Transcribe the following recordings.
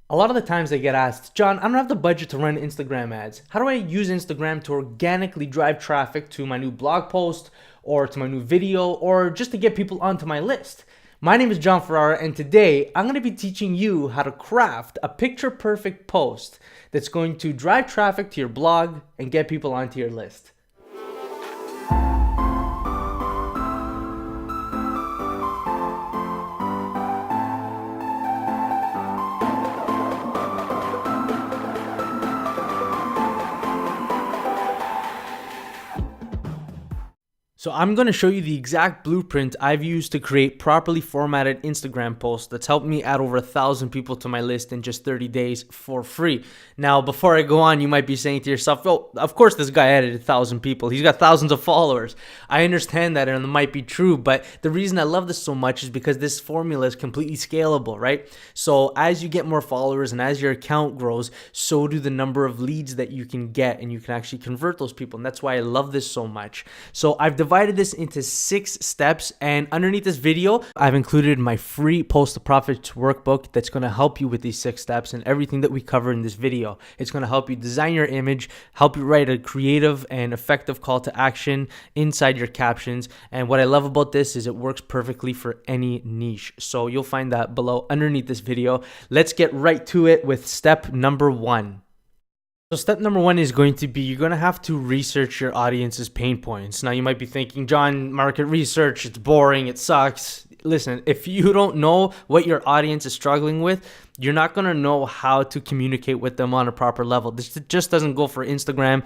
A lot of the times I get asked, John, I don't have the budget to run Instagram ads. How do I use Instagram to organically drive traffic to my new blog post or to my new video or just to get people onto my list? My name is John Ferrara, and today I'm going to be teaching you how to craft a picture perfect post that's going to drive traffic to your blog and get people onto your list. So I'm going to show you the exact blueprint I've used to create properly formatted Instagram posts that's helped me add over 1,000 people to my list in just 30 days for free. Now, before I go on, you might be saying to yourself, oh, of course this guy added 1,000 people. He's got thousands of followers. I understand that and it might be true, but the reason I love this so much is because this formula is completely scalable, right? So as you get more followers and as your account grows, so do the number of leads that you can get, and you can actually convert those people. And that's why I love this so much. So I've divided this into 6 steps, and underneath this video I've included my free Post to Profits workbook that's going to help you with these 6 steps and everything that we cover in this video. It's going to help you design your image, help you write a creative and effective call to action inside your captions, and what I love about this is it works perfectly for any niche. So you'll find that below underneath this video. Let's get right to it with step number 1. So step number 1 is going to be, you're going to have to research your audience's pain points. Now you might be thinking, John, market research, it's boring, it sucks. Listen, if you don't know what your audience is struggling with, you're not going to know how to communicate with them on a proper level. This just doesn't go for Instagram.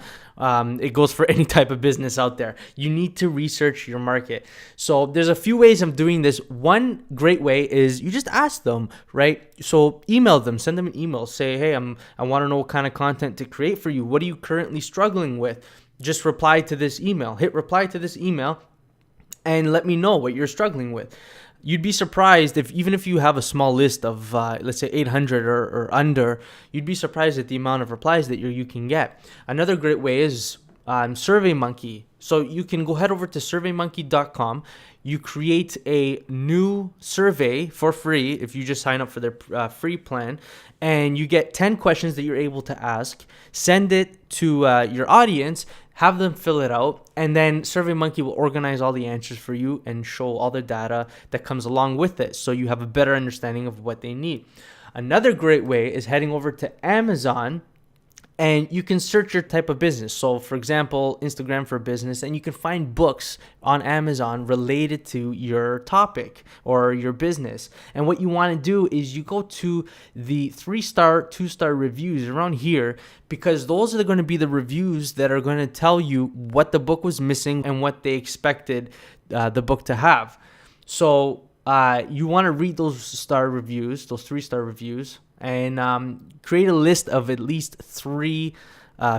It goes for any type of business out there. You need to research your market. So there's a few ways of doing this. One great way is you just ask them, right? So email them, send them an email, say, hey, I want to know what kind of content to create for you. What are you currently struggling with? Just reply to this email. Hit reply to this email and let me know what you're struggling with. You'd be surprised even if you have a small list of, let's say 800 or under, you'd be surprised at the amount of replies that you can get. Another great way is SurveyMonkey. So you can go head over to surveymonkey.com. You create a new survey for free if you just sign up for their free plan, and you get 10 questions that you're able to ask. Send it to your audience, have them fill it out, and then SurveyMonkey will organize all the answers for you and show all the data that comes along with it, so you have a better understanding of what they need. Another great way is heading over to Amazon, and you can search your type of business. So for example, Instagram for business, and you can find books on Amazon related to your topic or your business. And what you want to do is you go to the 3-star, 2-star reviews around here, because those are going to be the reviews that are going to tell you what the book was missing and what they expected the book to have. So you want to read those star reviews, those 3-star reviews, and create a list of at least 3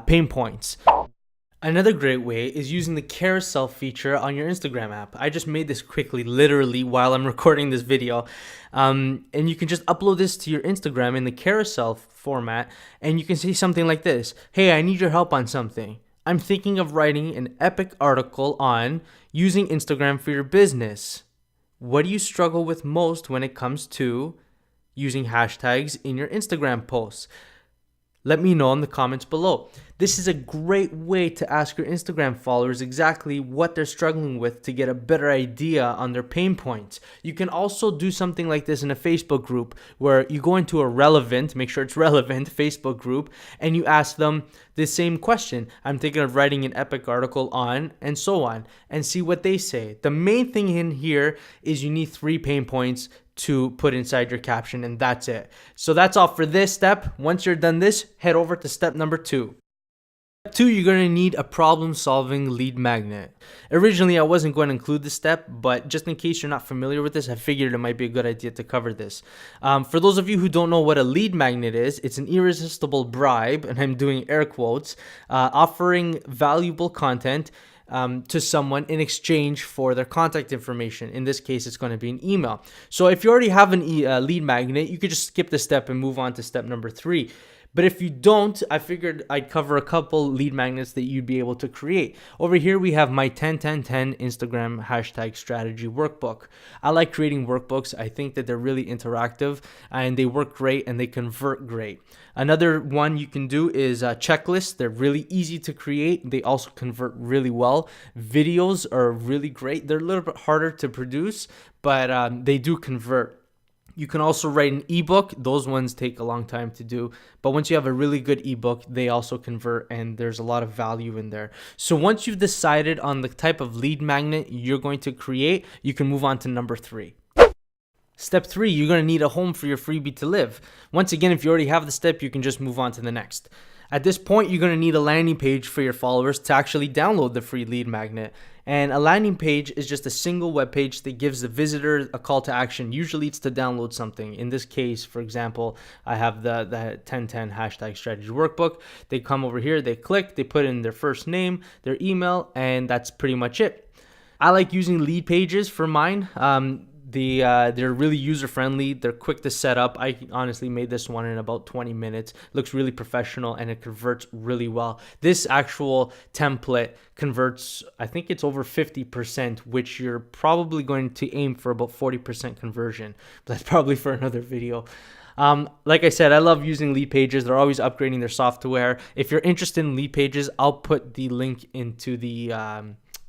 pain points. Another great way is using the carousel feature on your Instagram app. I just made this quickly, literally, while I'm recording this video. And you can just upload this to your Instagram in the carousel format, and you can say something like this. Hey, I need your help on something. I'm thinking of writing an epic article on using Instagram for your business. What do you struggle with most when it comes to using hashtags in your Instagram posts? Let me know in the comments below. This is a great way to ask your Instagram followers exactly what they're struggling with to get a better idea on their pain points. You can also do something like this in a Facebook group where you go into a relevant, make sure it's relevant, Facebook group, and you ask them the same question. I'm thinking of writing an epic article on, and so on, and see what they say. The main thing in here is you need 3 pain points to put inside your caption, and that's it. So that's all for this step. Once you're done this, head over to step number 2. Step 2, you're going to need a problem-solving lead magnet. Originally, I wasn't going to include this step, but just in case you're not familiar with this, I figured it might be a good idea to cover this. For those of you who don't know what a lead magnet is, it's an irresistible bribe, and I'm doing air quotes, offering valuable content to someone in exchange for their contact information. In this case, it's going to be an email. So if you already have an lead magnet, you could just skip this step and move on to step number 3. But if you don't, I figured I'd cover a couple lead magnets that you'd be able to create. Over here, we have my 10-10-10 Instagram hashtag strategy workbook. I like creating workbooks. I think that they're really interactive and they work great and they convert great. Another one you can do is checklists. They're really easy to create. They also convert really well. Videos are really great. They're a little bit harder to produce, but they do convert. You can also write an ebook. Those ones take a long time to do. But once you have a really good ebook, they also convert and there's a lot of value in there. So once you've decided on the type of lead magnet you're going to create, you can move on to number 3. Step 3, you're going to need a home for your freebie to live. Once again, if you already have the step, you can just move on to the next. At this point, you're going to need a landing page for your followers to actually download the free lead magnet. And a landing page is just a single web page that gives the visitor a call to action. Usually it's to download something. In this case, for example, I have the 1010 hashtag strategy workbook. They come over here, they click, they put in their first name, their email, and that's pretty much it. I like using lead pages for mine. They're really user-friendly. They're quick to set up. I honestly made this one in about 20 minutes. Looks really professional and it converts really well. This actual template converts, I think it's over 50%, which you're probably going to aim for about 40% conversion. But that's probably for another video. Like I said, I love using lead pages. They're always upgrading their software. If you're interested in lead pages, I'll put the link into the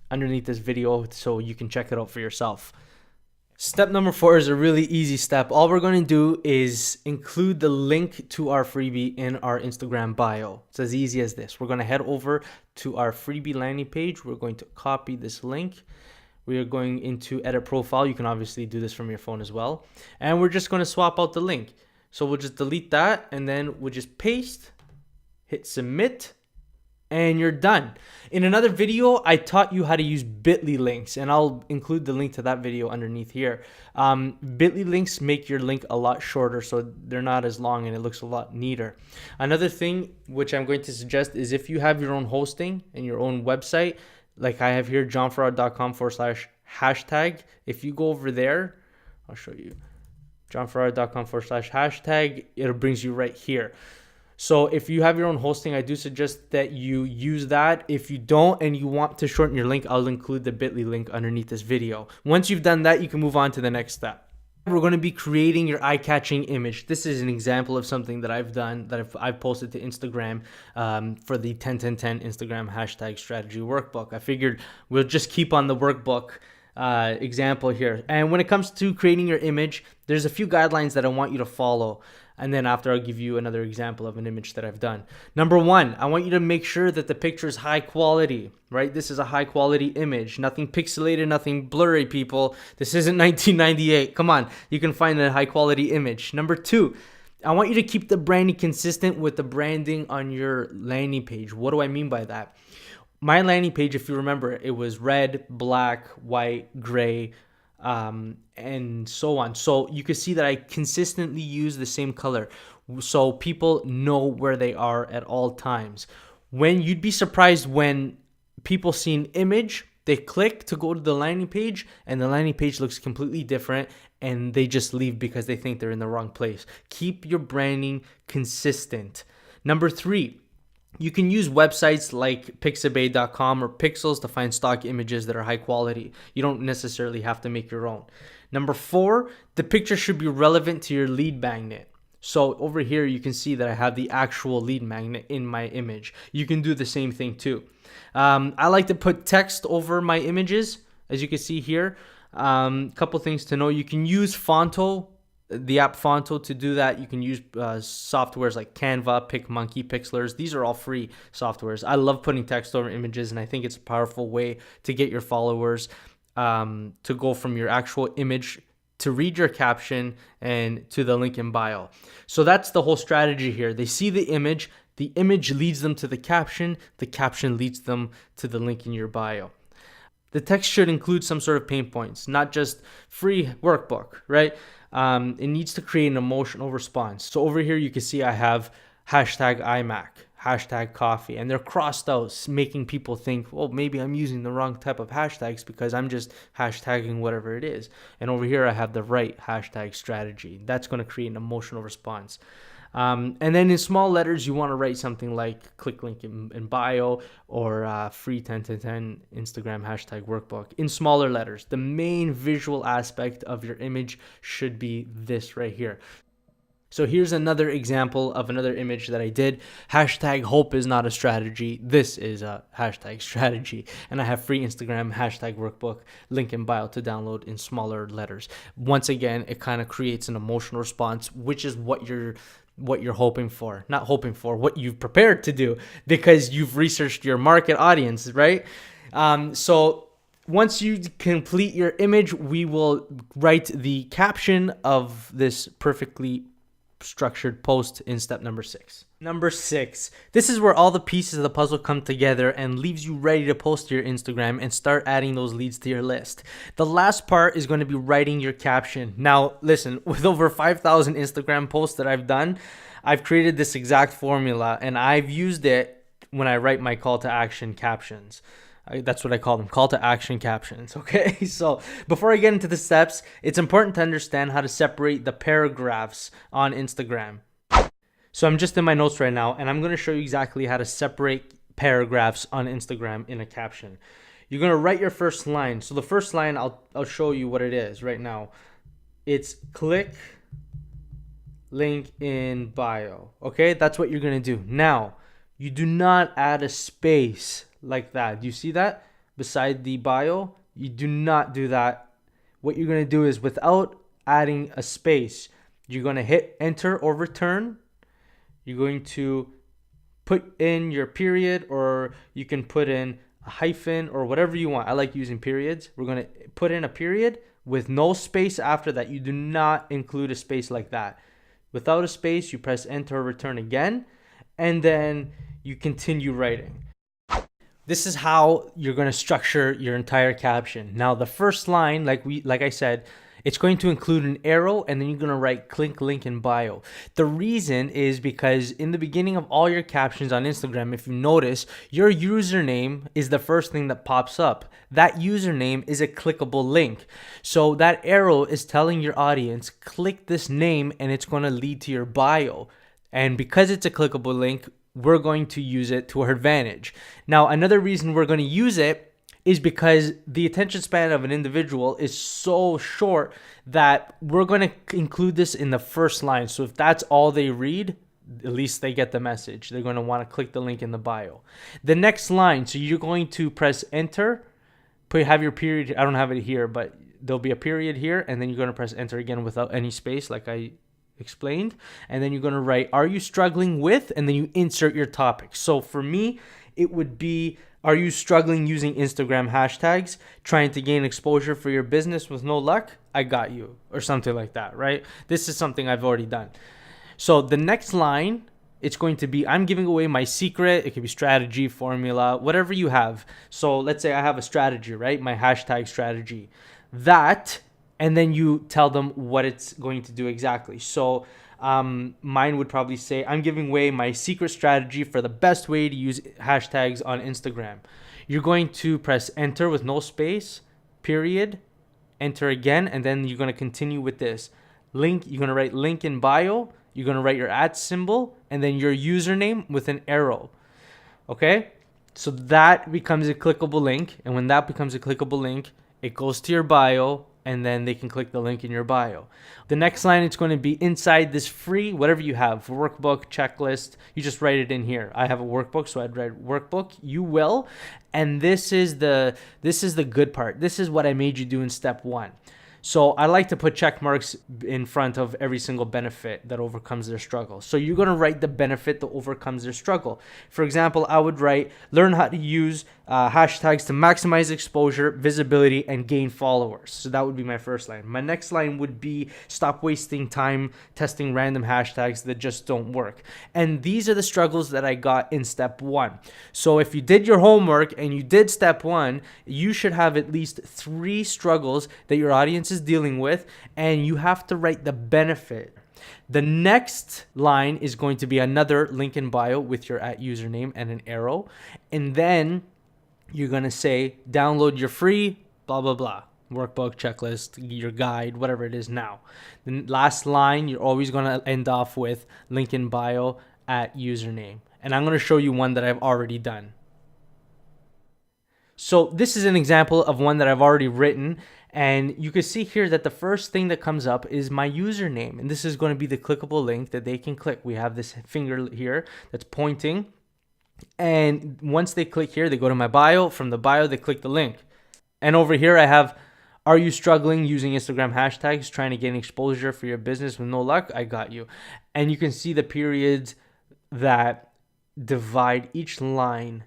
underneath this video so you can check it out for yourself. Step number 4 is a really easy step. All we're going to do is include the link to our freebie in our Instagram bio. It's as easy as this. We're going to head over to our freebie landing page. We're going to copy this link. We are going into edit profile. You can obviously do this from your phone as well. And we're just going to swap out the link. So we'll just delete that and then we'll just paste, hit submit, and you're done. In another video, I taught you how to use bit.ly links, and I'll include the link to that video underneath here. Bit.ly links make your link a lot shorter, so they're not as long and it looks a lot neater. Another thing which I'm going to suggest is if you have your own hosting and your own website, like I have here, johnferrara.com/hashtag. If you go over there, I'll show you, johnferrara.com/hashtag, it brings you right here. So if you have your own hosting, I do suggest that you use that. If you don't and you want to shorten your link, I'll include the bit.ly link underneath this video. Once you've done that, you can move on to the next step. We're going to be creating your eye-catching image. This is an example of something that I've done, that I've posted to Instagram for the 10-10-10 Instagram hashtag strategy workbook. I figured we'll just keep on the workbook example here. And when it comes to creating your image, there's a few guidelines that I want you to follow. And then after, I'll give you another example of an image that I've done. Number 1, I want you to make sure that the picture is high quality, right? This is a high quality image, nothing pixelated, nothing blurry, people. This isn't 1998. Come on, you can find a high quality image. Number 2, I want you to keep the branding consistent with the branding on your landing page. What do I mean by that? My landing page, if you remember, it was red, black, white, gray, and so on. So you can see that I consistently use the same color so people know where they are at all times. When you'd be surprised when people see an image, they click to go to the landing page and the landing page looks completely different and they just leave because they think they're in the wrong place. Keep your branding consistent. Number 3, you can use websites like pixabay.com or Pixels to find stock images that are high quality. You don't necessarily have to make your own. Number 4, the picture should be relevant to your lead magnet. So over here, you can see that I have the actual lead magnet in my image. You can do the same thing too. I like to put text over my images, as you can see here. Couple things to know. You can use Fonto, the app Fonto, to do that. You can use softwares like Canva, PicMonkey, Pixlers. These are all free softwares. I love putting text over images, and I think it's a powerful way to get your followers to go from your actual image to read your caption and to the link in bio. So that's the whole strategy here. They see the image leads them to the caption leads them to the link in your bio. The text should include some sort of pain points, not just free workbook, right? It needs to create an emotional response. So over here, you can see I have hashtag iMac, hashtag coffee, and they're crossed out, making people think, well, maybe I'm using the wrong type of hashtags because I'm just hashtagging whatever it is. And over here, I have the right hashtag strategy. That's going to create an emotional response. And then in small letters, you want to write something like click link in bio, or free 10 to 10 Instagram hashtag workbook in smaller letters. The main visual aspect of your image should be this right here. So here's another example of another image that I did. Hashtag hope is not a strategy. This is a hashtag strategy. And I have free Instagram hashtag workbook, link in bio to download in smaller letters. Once again, it kind of creates an emotional response, which is what you're hoping for. Not hoping for, what you've prepared to do, because you've researched your market audience, right? So once you complete your image, we will write the caption of this perfectly structured post in step number 6. Number 6, this is where all the pieces of the puzzle come together and leaves you ready to post to your Instagram and start adding those leads to your list. The last part is going to be writing your caption. Now, listen, with over 5,000 Instagram posts that I've done, I've created this exact formula and I've used it when I write my call to action captions. That's what I call them, call to action captions. Okay, so before I get into the steps, it's important to understand how to separate the paragraphs on Instagram. So I'm just in my notes right now, and I'm going to show you exactly how to separate paragraphs on Instagram in a caption. You're going to write your first line. So the first line, I'll show you what it is right now. It's click link in bio. Okay, that's what you're going to do. Now, you do not add a space like that. Do you see that beside the bio? You do not do that. What you're going to do is, without adding a space, you're going to hit enter or return. You're going to put in your period, or you can put in a hyphen or whatever you want. I like using periods. We're going to put in a period with no space after that. You do not include a space like that. Without a space, you press enter or return again, and then you continue writing. This is how you're going to structure your entire caption. Now, the first line, like I said, it's going to include an arrow, and then you're going to write click link in bio. The reason is because in the beginning of all your captions on Instagram, if you notice, your username is the first thing that pops up. That username is a clickable link. So that arrow is telling your audience, click this name and it's going to lead to your bio. And because it's a clickable link, we're going to use it to our advantage. Now, another reason we're going to use it is because the attention span of an individual is so short that we're going to include this in the first line. So if that's all they read, at least they get the message. They're going to want to click the link in the bio. The next line, so you're going to press enter, have your period. I don't have it here, but there'll be a period here, and then you're going to press enter again without any space, like I explained. And then you're going to write, are you struggling with, and then you insert your topic. So for me, it would be, are you struggling using Instagram hashtags, trying to gain exposure for your business with no luck? I got you, or something like that, right? This is something I've already done. So the next line, it's going to be, I'm giving away my secret. It could be strategy, formula, whatever you have. So let's say I have a strategy, right? My hashtag strategy. That, and then you tell them what it's going to do exactly. So mine would probably say, I'm giving away my secret strategy for the best way to use hashtags on Instagram. You're going to press enter with no space, period, enter again, and then you're going to continue with this. Link, you're going to write link in bio, you're going to write your @ symbol, and then your username with an arrow. Okay? So that becomes a clickable link, and when that becomes a clickable link, it goes to your bio, and then they can click the link in your bio. The next line, it's going to be inside this free, whatever you have, workbook, checklist, you just write it in here. I have a workbook, so I'd write workbook. You will. And this is the good part. This is what I made you do in step 1. So I like to put check marks in front of every single benefit that overcomes their struggle. So you're going to write the benefit that overcomes their struggle. For example, I would write, learn how to use hashtags to maximize exposure, visibility, and gain followers. So that would be my first line. My next line would be, stop wasting time testing random hashtags that just don't work. And these are the struggles that I got in step 1. So if you did your homework and you did step 1, you should have at least 3 struggles that your audience is dealing with, and you have to write the benefit. The next line is going to be another link in bio with your @ username and an arrow, and then you're going to say download your free blah blah blah, workbook, checklist, your guide, whatever it is now. The last line, you're always going to end off with link in bio at username. And I'm going to show you one that I've already done. So this is an example of one that I've already written, and you can see here that the first thing that comes up is my username, and this is going to be the clickable link that they can click. We have this finger here that's pointing, and once they click here, they go to my bio. From the bio, they click the link. And over here I have, are you struggling using Instagram hashtags, trying to gain exposure for your business with no luck? I got you. And you can see the periods that divide each line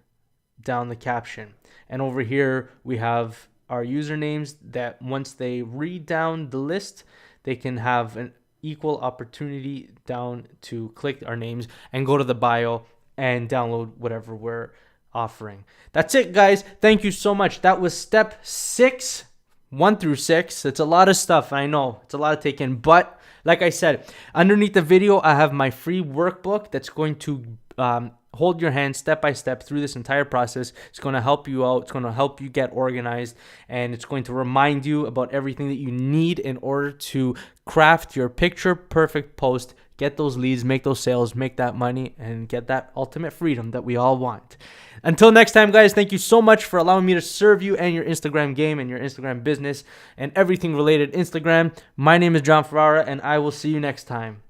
down the caption. And over here we have our usernames that once they read down the list, they can have an equal opportunity down to click our names and go to the bio and download whatever we're offering. That's it, guys. Thank you so much. That was step 6, 1 through 6. It's a lot of stuff. I know it's a lot to take in, but like I said, underneath the video, I have my free workbook that's going to hold your hand step by step through this entire process. It's going to help you out. It's going to help you get organized, and it's going to remind you about everything that you need in order to craft your picture perfect post, get those leads, make those sales, make that money, and get that ultimate freedom that we all want. Until next time, guys, thank you so much for allowing me to serve you and your Instagram game and your Instagram business and everything related Instagram. My name is John Ferrara, and I will see you next time.